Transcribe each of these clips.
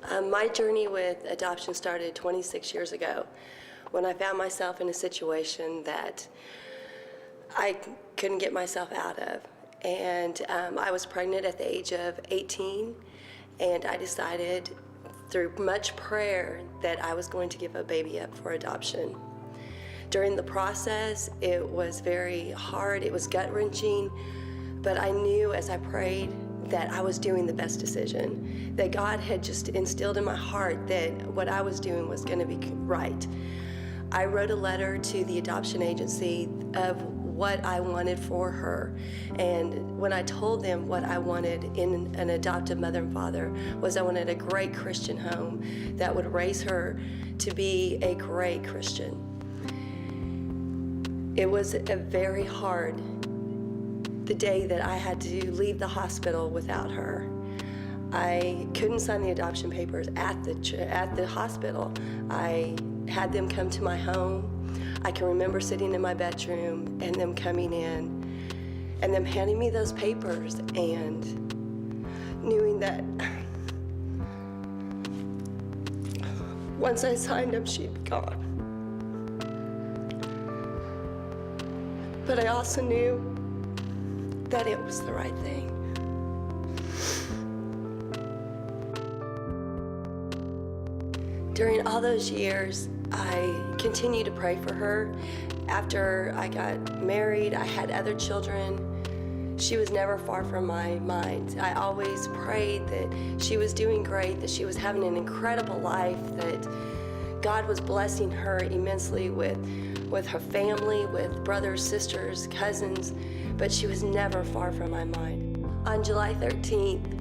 My journey with adoption started 26 years ago when I found myself in a situation that I couldn't get myself out of. And I was pregnant at the age of 18, and I decided through much prayer that I was going to give a baby up for adoption. During the process, it was very hard, it was gut-wrenching, but I knew as I prayed that I was doing the best decision, that God had just instilled in my heart that what I was doing was going to be right. I wrote a letter to the adoption agency of what I wanted for her, and when I told them what I wanted in an adoptive mother and father was I wanted a great Christian home that would raise her to be a great Christian. It was a very hard the day that I had to leave the hospital without her. I couldn't sign the adoption papers at the hospital. I had them come to my home. I can remember sitting in my bedroom and them coming in and them handing me those papers and knowing that once I signed them, she'd be gone. But I also knew that it was the right thing. During all those years, I continued to pray for her. After I got married, I had other children. She was never far from my mind. I always prayed that she was doing great, that she was having an incredible life, that God was blessing her immensely with her family, with brothers, sisters, cousins, but she was never far from my mind. On July 13th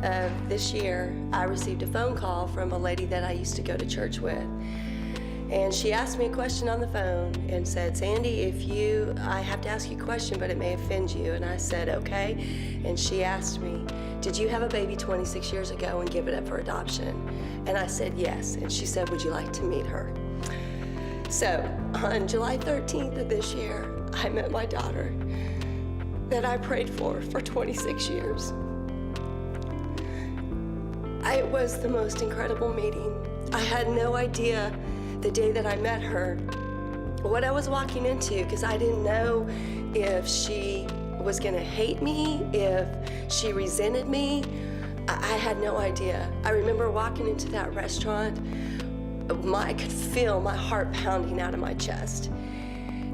of this year, I received a phone call from a lady that I used to go to church with. And she asked me a question on the phone and said, "Sandy, I have to ask you a question, but it may offend you." And I said, "Okay." And she asked me, "Did you have a baby 26 years ago and give it up for adoption?" And I said, "Yes." And she said, "Would you like to meet her?" So on July 13th of this year, I met my daughter that I prayed for 26 years. It was the most incredible meeting. I had no idea the day that I met her what I was walking into, because I didn't know if she was gonna hate me, if she resented me. I had no idea. I remember walking into that restaurant, I could feel my heart pounding out of my chest.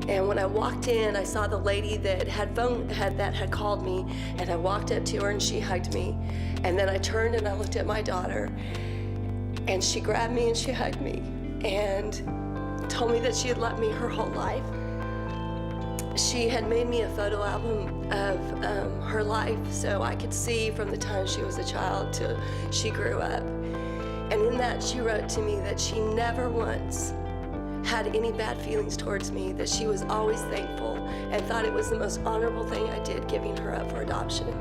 And when I walked in, I saw the lady that had called me, and I walked up to her and she hugged me. And then I turned and I looked at my daughter, and she grabbed me and she hugged me and told me that she had loved me her whole life. She had made me a photo album of her life so I could see from the time she was a child till she grew up. And in that, she wrote to me that she never once had any bad feelings towards me, that she was always thankful and thought it was the most honorable thing I did giving her up for adoption,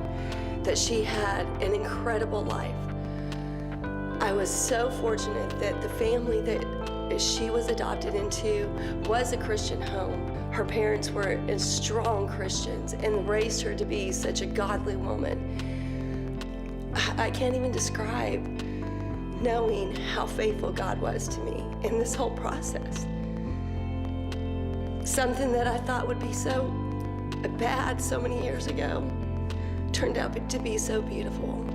that she had an incredible life. I was so fortunate that the family that she was adopted into was a Christian home. Her parents were strong Christians and raised her to be such a godly woman. I can't even describe knowing how faithful God was to me in this whole process. Something that I thought would be so bad so many years ago turned out to be so beautiful.